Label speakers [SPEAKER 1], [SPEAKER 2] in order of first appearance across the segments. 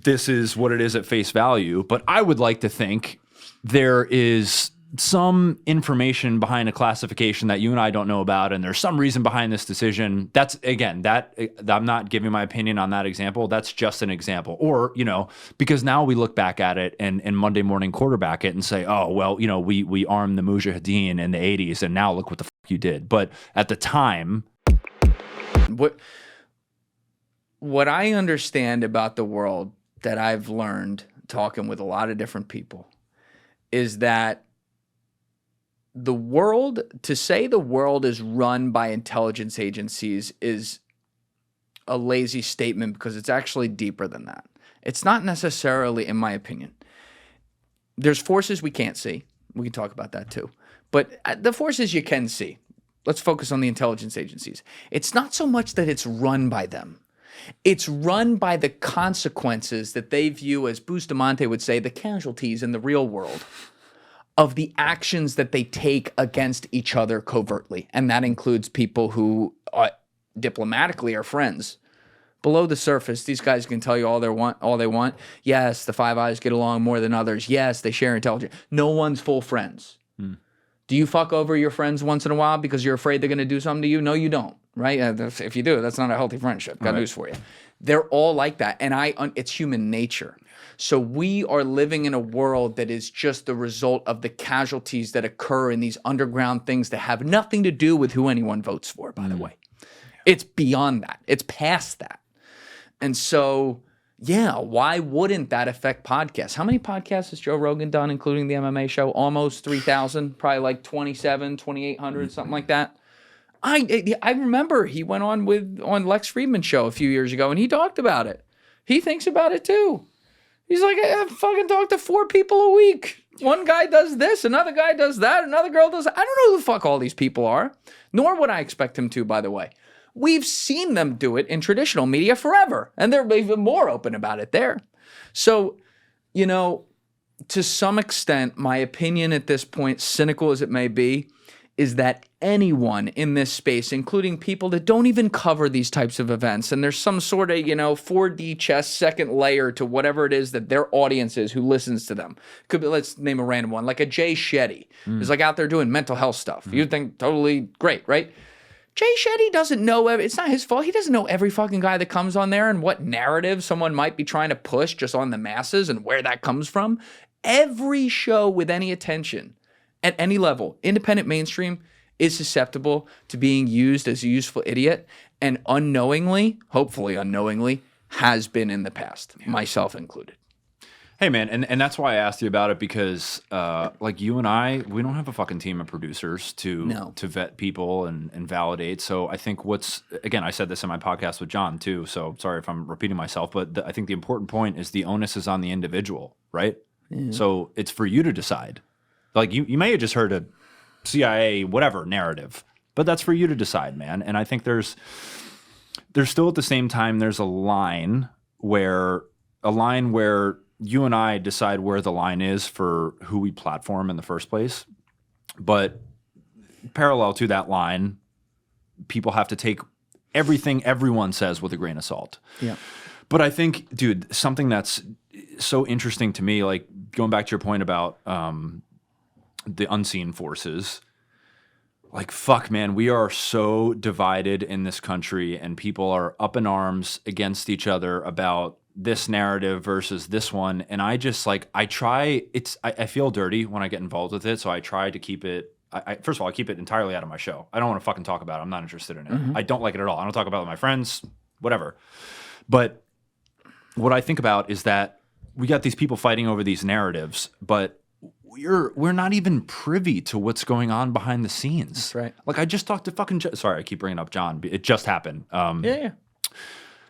[SPEAKER 1] this is what it is at face value, but I would like to think there is some information behind a classification that you and I don't know about, and there's some reason behind this decision. That's, again, that I'm not giving my opinion on that example. That's just an example. Or, because now we look back at it and Monday morning quarterback it and say, oh, well, we armed the Mujahideen in the 80s, and now look what the fuck you did. But at the time...
[SPEAKER 2] What I understand about the world that I've learned talking with a lot of different people is that to say the world is run by intelligence agencies is a lazy statement, because it's actually deeper than that. It's not necessarily, in my opinion. There's forces we can't see. We can talk about that too. But the forces you can see, let's focus on the intelligence agencies. It's not so much that it's run by them. It's run by the consequences that they view, as Bustamante would say, the casualties in the real world of the actions that they take against each other covertly. And that includes people who diplomatically are friends. Below the surface, these guys can tell you all they want. Yes, the Five Eyes get along more than others. Yes, they share intelligence. No one's full friends. Do you fuck over your friends once in a while because you're afraid they're going to do something to you? No, you don't, right? If you do, that's not a healthy friendship. Got news for you. They're all like that, and it's human nature. So we are living in a world that is just the result of the casualties that occur in these underground things that have nothing to do with who anyone votes for, by the way. It's beyond that. It's past that. And so, yeah, why wouldn't that affect podcasts? How many podcasts has Joe Rogan done, including the MMA show? Almost 3,000, probably like 2,800, something like that. I remember he went on Lex Fridman's show a few years ago, and he talked about it. He thinks about it too. He's like, I fucking talk to 4 people a week. One guy does this, another guy does that, another girl does that. I don't know who the fuck all these people are, nor would I expect him to, by the way. We've seen them do it in traditional media forever, and they're even more open about it there. So, to some extent, my opinion at this point, cynical as it may be, is that anyone in this space, including people that don't even cover these types of events, and there's some sort of, 4D chess second layer to whatever it is that their audience is who listens to them. Could be, let's name a random one, like a Jay Shetty, who's like out there doing mental health stuff. You'd think totally great, right? Jay Shetty doesn't know, it's not his fault. He doesn't know every fucking guy that comes on there and what narrative someone might be trying to push just on the masses and where that comes from. Every show with any attention at any level, independent, mainstream, is susceptible to being used as a useful idiot, and unknowingly, hopefully unknowingly, has been in the past, myself included.
[SPEAKER 1] Hey, man, and that's why I asked you about it, because like you and I, we don't have a fucking team of producers to vet people and validate. So I think again, I said this in my podcast with John too, so sorry if I'm repeating myself, but I think the important point is the onus is on the individual, right? Yeah. So it's for you to decide. Like you may have just heard a CIA whatever narrative, but that's for you to decide, man. And I think there's still at the same time, there's a line where you and I decide where the line is for who we platform in the first place. But parallel to that line, people have to take everything everyone says with a grain of salt. Yeah. But I think, dude, something that's so interesting to me, like going back to your point about the unseen forces, like, fuck, man, we are so divided in this country, and people are up in arms against each other about this narrative versus this one. And I just I feel dirty when I get involved with it. So I try to keep it, first of all, I keep it entirely out of my show. I don't want to fucking talk about it. I'm not interested in it. I don't like it at all. I don't talk about it with my friends, whatever. But what I think about is that we got these people fighting over these narratives, but we're not even privy to what's going on behind the scenes.
[SPEAKER 2] That's right.
[SPEAKER 1] Like I just talked to fucking, sorry, I keep bringing up John. It just happened.
[SPEAKER 2] Yeah.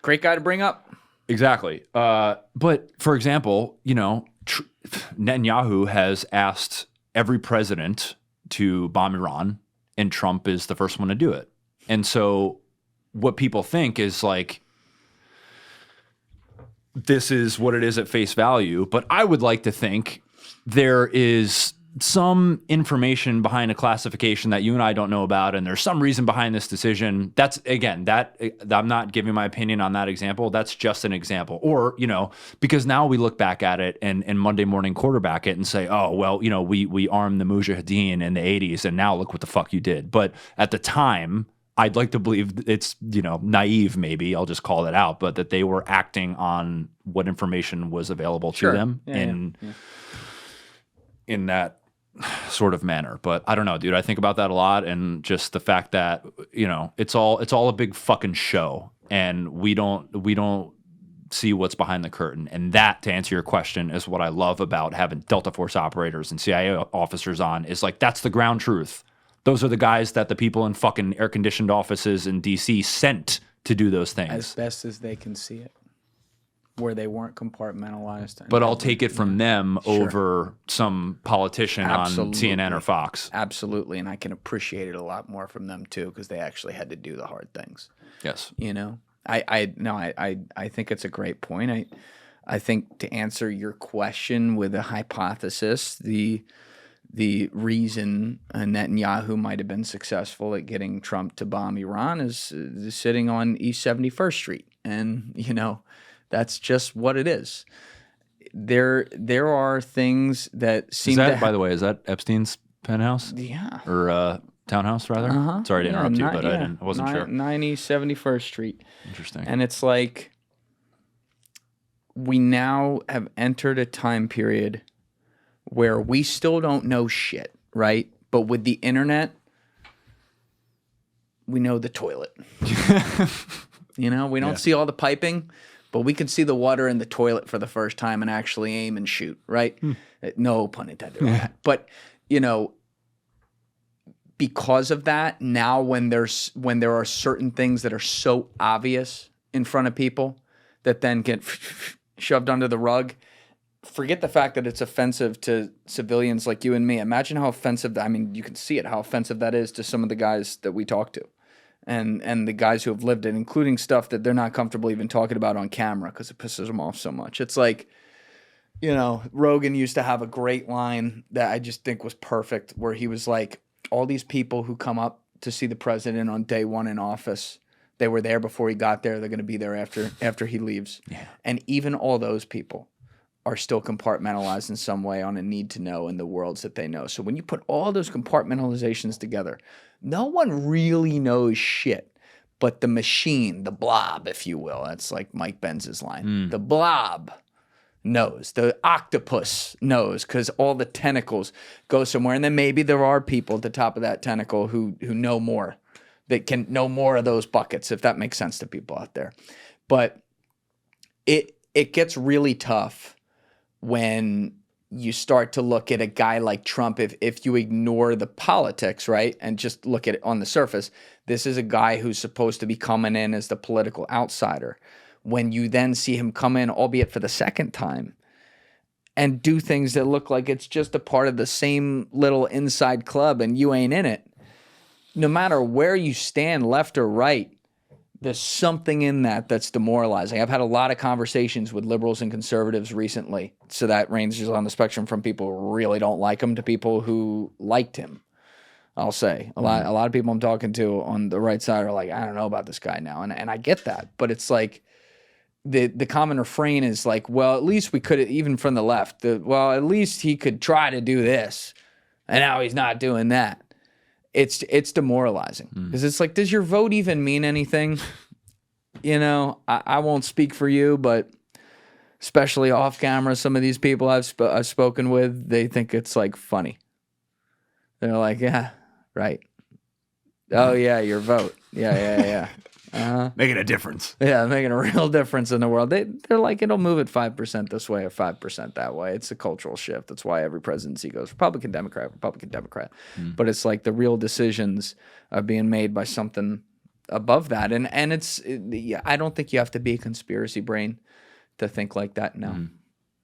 [SPEAKER 2] Great guy to bring up.
[SPEAKER 1] Exactly. But for example, Netanyahu has asked every president to bomb Iran, and Trump is the first one to do it. And so what people think is like, this is what it is at face value. But I would like to think there is some information behind a classification that you and I don't know about, and there's some reason behind this decision. That's, again, that I'm not giving my opinion on that example. That's just an example. Or, because now we look back at it and Monday morning quarterback it and say, oh, well, we armed the Mujahideen in the 80s, and now look what the fuck you did. But at the time, I'd like to believe it's, naive, maybe, I'll just call it out, but that they were acting on what information was available to them in that sort of manner. But I don't know, dude. I think about that a lot, and just the fact that, it's all a big fucking show, and we don't see what's behind the curtain. And that, to answer your question, is what I love about having Delta Force operators and CIA officers on, is like, that's the ground truth. Those are the guys that the people in fucking air-conditioned offices in D.C. sent to do those things.
[SPEAKER 2] As best as they can see it, where they weren't compartmentalized.
[SPEAKER 1] But I'll take it from them over some politician on CNN or Fox.
[SPEAKER 2] Absolutely, and I can appreciate it a lot more from them, too, because they actually had to do the hard things.
[SPEAKER 1] Yes.
[SPEAKER 2] I think it's a great point. I think, to answer your question with a hypothesis, the reason Netanyahu might have been successful at getting Trump to bomb Iran is sitting on East 71st Street. And, that's just what it is. There are things that seem
[SPEAKER 1] by the way, is that Epstein's penthouse?
[SPEAKER 2] Yeah.
[SPEAKER 1] Or townhouse, rather? Sorry to interrupt you, but I wasn't sure.
[SPEAKER 2] 90 71st Street.
[SPEAKER 1] Interesting.
[SPEAKER 2] And it's like, we now have entered a time period where we still don't know shit, right? But with the internet, we know the toilet. We don't see all the piping, but we can see the water in the toilet for the first time and actually aim and shoot, right? No pun intended on that. But, because of that, now when there are certain things that are so obvious in front of people that then get shoved under the rug, forget the fact that it's offensive to civilians like you and me. Imagine how offensive you can see it, how offensive that is to some of the guys that we talk to and the guys who have lived it, including stuff that they're not comfortable even talking about on camera because it pisses them off so much. It's like, Rogan used to have a great line that I just think was perfect, where he was like, all these people who come up to see the president on day one in office, they were there before he got there. They're going to be there after he leaves. Yeah. And even all those people are still compartmentalized in some way on a need to know in the worlds that they know. So when you put all those compartmentalizations together, no one really knows shit, but the machine, the blob, if you will. That's like Mike Benz's line. The blob knows. The octopus knows, because all the tentacles go somewhere. And then maybe there are people at the top of that tentacle who know more, that can know more of those buckets, if that makes sense to people out there. But it gets really tough when you start to look at a guy like Trump, if you ignore the politics, right, and just look at it on the surface. This is a guy who's supposed to be coming in as the political outsider. When you then see him come in, albeit for the second time, and do things that look like it's just a part of the same little inside club and you ain't in it, no matter where you stand, left or right, there's something in that that's demoralizing. I've had a lot of conversations with liberals and conservatives recently, so that ranges on the spectrum from people who really don't like him to people who liked him. I'll say a lot of people I'm talking to on the right side are like, I don't know about this guy now, and I get that, but it's like the common refrain is like, well, at least we could, even from the left, well, at least he could try to do this, and now he's not doing that. It's demoralizing, because it's like, does your vote even mean anything? I won't speak for you, but especially off camera, some of these people I've spoken with, they think it's like funny. They're like, yeah, right. Oh yeah, your vote. Yeah.
[SPEAKER 1] Making a difference.
[SPEAKER 2] Yeah, making a real difference in the world. They're like, it'll move at 5% this way or 5% that way. It's a cultural shift. That's why every presidency goes Republican, Democrat. But it's like the real decisions are being made by something above that. And I don't think you have to be a conspiracy brain to think like that now.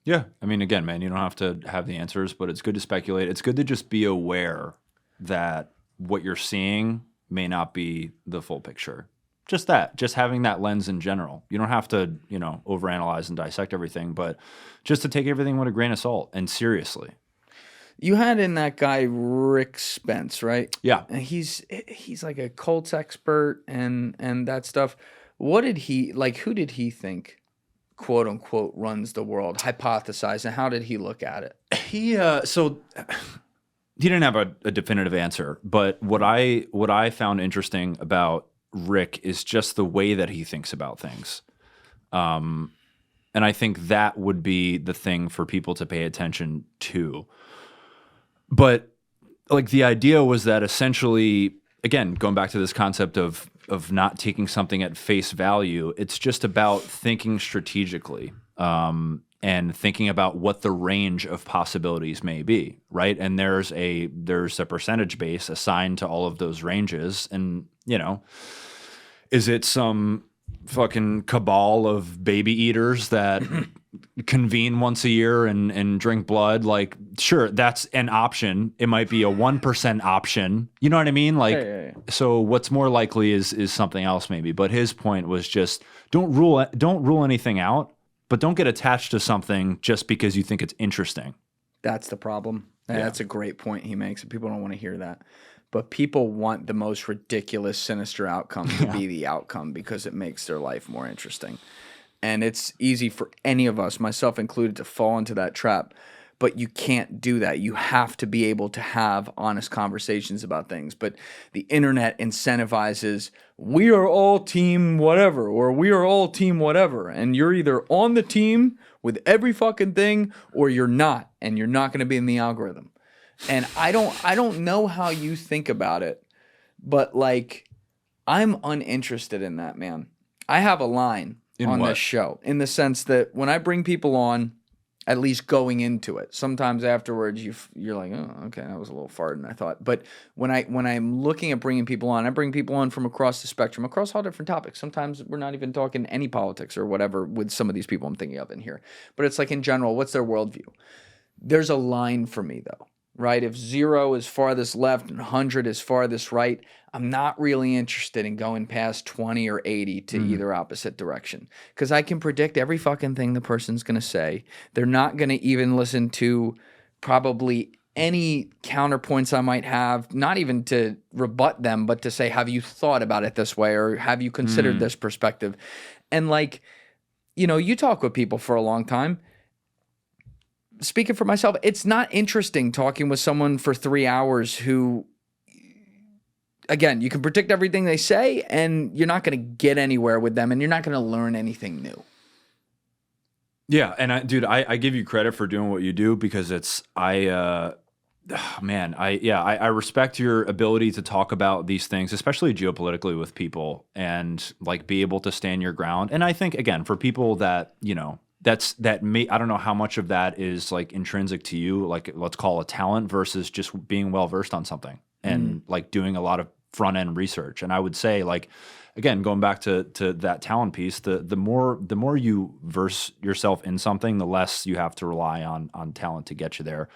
[SPEAKER 1] Yeah. I mean, again, man, you don't have to have the answers, but it's good to speculate. It's good to just be aware that what you're seeing may not be the full picture. Just having that lens in general. You don't have to, overanalyze and dissect everything, but just to take everything with a grain of salt and seriously.
[SPEAKER 2] You had in that guy Rick Spence, right?
[SPEAKER 1] Yeah.
[SPEAKER 2] And he's like a Colts expert and that stuff. What did he like? Who did he think, quote unquote, runs the world? Hypothesize, and how did he look at it?
[SPEAKER 1] He didn't have a definitive answer, but what I found interesting about Rick is just the way that he thinks about things. And I think that would be the thing for people to pay attention to. But like the idea was that essentially, again, going back to this concept of not taking something at face value, it's just about thinking strategically and thinking about what the range of possibilities may be, right? And there's a percentage base assigned to all of those ranges, and is it some fucking cabal of baby eaters that convene once a year and drink blood? Like, sure, that's an option. It might be a 1% option. You know what I mean? Like,
[SPEAKER 2] Yeah.
[SPEAKER 1] So what's more likely is something else maybe. But his point was just don't rule anything out, but don't get attached to something just because you think it's interesting.
[SPEAKER 2] That's the problem. And that's a great point he makes. People don't want to hear that. But people want the most ridiculous, sinister outcome to be the outcome because it makes their life more interesting. And it's easy for any of us, myself included, to fall into that trap. But you can't do that. You have to be able to have honest conversations about things. But the internet incentivizes, we are all team whatever, or we are all team whatever. And you're either on the team with every fucking thing, or you're not. And you're not going to be in the algorithm. And I don't know how you think about it, but like, I'm uninterested in that, man. I have a line on this show in the sense that when I bring people on, at least going into it, sometimes afterwards you're like, oh, okay, that was a little fart, and I thought. But when I'm looking at bringing people on, I bring people on from across the spectrum, across all different topics. Sometimes we're not even talking any politics or whatever with some of these people I'm thinking of in here. But it's like in general, what's their worldview? There's a line for me though. Right? If 0 is farthest left and 100 is farthest right, I'm not really interested in going past 20 or 80 to either opposite direction. Because I can predict every fucking thing the person's going to say. They're not going to even listen to probably any counterpoints I might have, not even to rebut them, but to say, have you thought about it this way? Or have you considered this perspective? And like, you talk with people for a long time. Speaking for myself, it's not interesting talking with someone for 3 hours who, again, you can predict everything they say and you're not going to get anywhere with them and you're not going to learn anything new.
[SPEAKER 1] Yeah. And I give you credit for doing what you do because I respect your ability to talk about these things, especially geopolitically with people and like be able to stand your ground. And I think, again, for people that, I don't know how much of that is like intrinsic to you, like let's call it talent versus just being well versed on something and like doing a lot of front end research. And I would say, like, again, going back to that talent piece, the more you verse yourself in something, the less you have to rely on talent to get you there.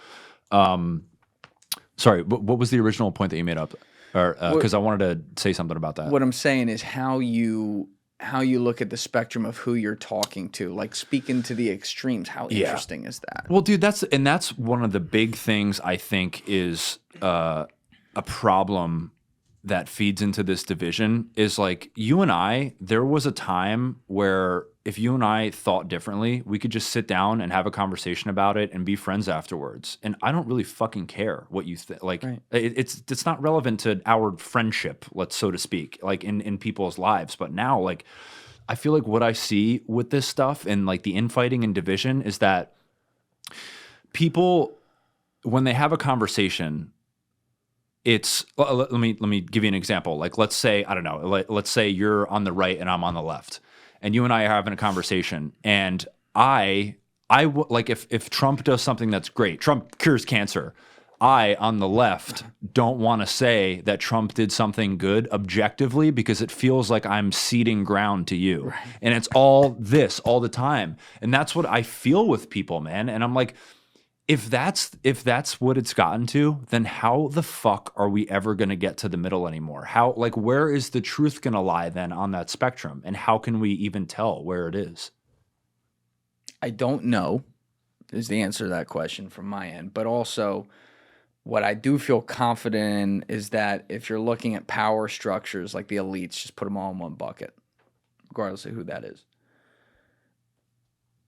[SPEAKER 1] Sorry, what was the original point that you made up? Or because I wanted to say something about that.
[SPEAKER 2] What I'm saying is how you look at the spectrum of who you're talking to, like speaking to the extremes. How interesting is that?
[SPEAKER 1] Well, dude, that's one of the big things I think is a problem that feeds into this division is like you and I, there was a time where if you and I thought differently, we could just sit down and have a conversation about it and be friends afterwards. And I don't really fucking care what you think. Like it's not relevant to our friendship, so to speak, like in people's lives. But now, like, I feel like what I see with this stuff and like the infighting and division is that people, when they have a conversation, it's let me give you an example. Like, let's say, I don't know, let's say you're on the right and I'm on the left, and you and I are having a conversation, and I like if Trump does something that's great, Trump cures cancer, I on the left don't want to say that Trump did something good objectively because it feels like I'm ceding ground to you, and it's all this all the time, and that's what I feel with people, man. And I'm like, if that's what it's gotten to, then how the fuck are we ever going to get to the middle anymore? How, like, where is the truth going to lie then on that spectrum? And how can we even tell where it is?
[SPEAKER 2] I don't know. is the answer to that question from my end. But also, what I do feel confident in is that if you're looking at power structures like the elites, just put them all in one bucket, regardless of who that is.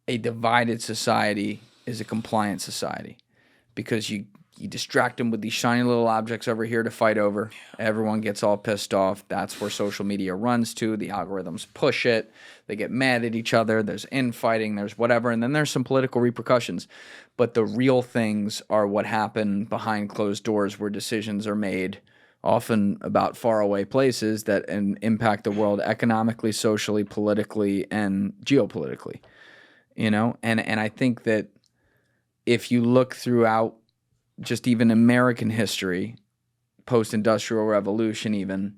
[SPEAKER 2] A divided society is a compliant society because you distract them with these shiny little objects over here to fight over. Everyone gets all pissed off. That's where social media runs to. The algorithms push it. They get mad at each other. There's infighting. There's whatever. And then there's some political repercussions. But the real things are what happen behind closed doors where decisions are made, often about faraway places that impact the world economically, socially, politically, and geopolitically. You know? And I think that if you look throughout just even American history, post-industrial revolution even,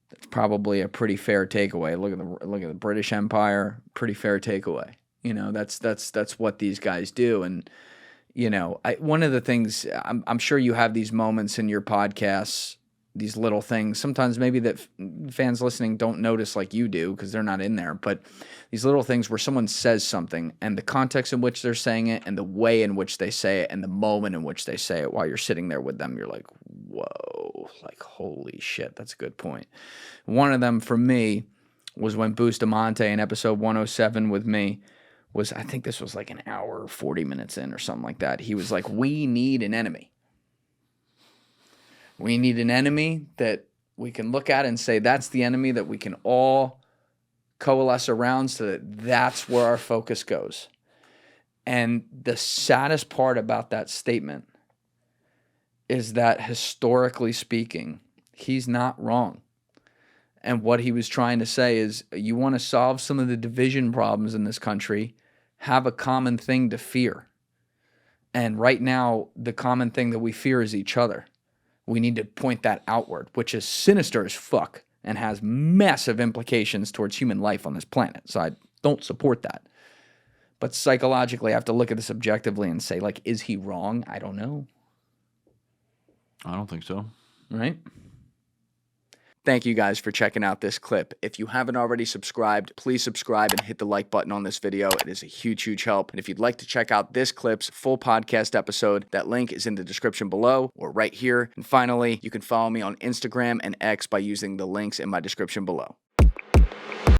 [SPEAKER 2] that's probably a pretty fair takeaway. Look at the British Empire, pretty fair takeaway. You know, that's what these guys do. And, you know, one of the things, I'm sure you have these moments in your podcasts, these little things, sometimes maybe that fans listening don't notice like you do because they're not in there, but these little things where someone says something and the context in which they're saying it and the way in which they say it and the moment in which they say it while you're sitting there with them, you're like, whoa, like, holy shit, that's a good point. One of them for me was when Bustamante in episode 107 with me was, I think this was like an hour, 40 minutes in or something like that. He was like, we need an enemy. We need an enemy that we can look at and say that's the enemy that we can all coalesce around so that that's where our focus goes. And the saddest part about that statement is that historically speaking, he's not wrong. And what he was trying to say is you want to solve some of the division problems in this country, have a common thing to fear. And right now, the common thing that we fear is each other. We need to point that outward, which is sinister as fuck and has massive implications towards human life on this planet. So I don't support that. But psychologically, I have to look at this objectively and say, like, is he wrong? I don't know.
[SPEAKER 1] I don't think so.
[SPEAKER 2] Right? Thank you guys for checking out this clip. If you haven't already subscribed, please subscribe and hit the like button on this video. It is a huge, huge help. And if you'd like to check out this clip's full podcast episode, that link is in the description below or right here. And finally, you can follow me on Instagram and X by using the links in my description below.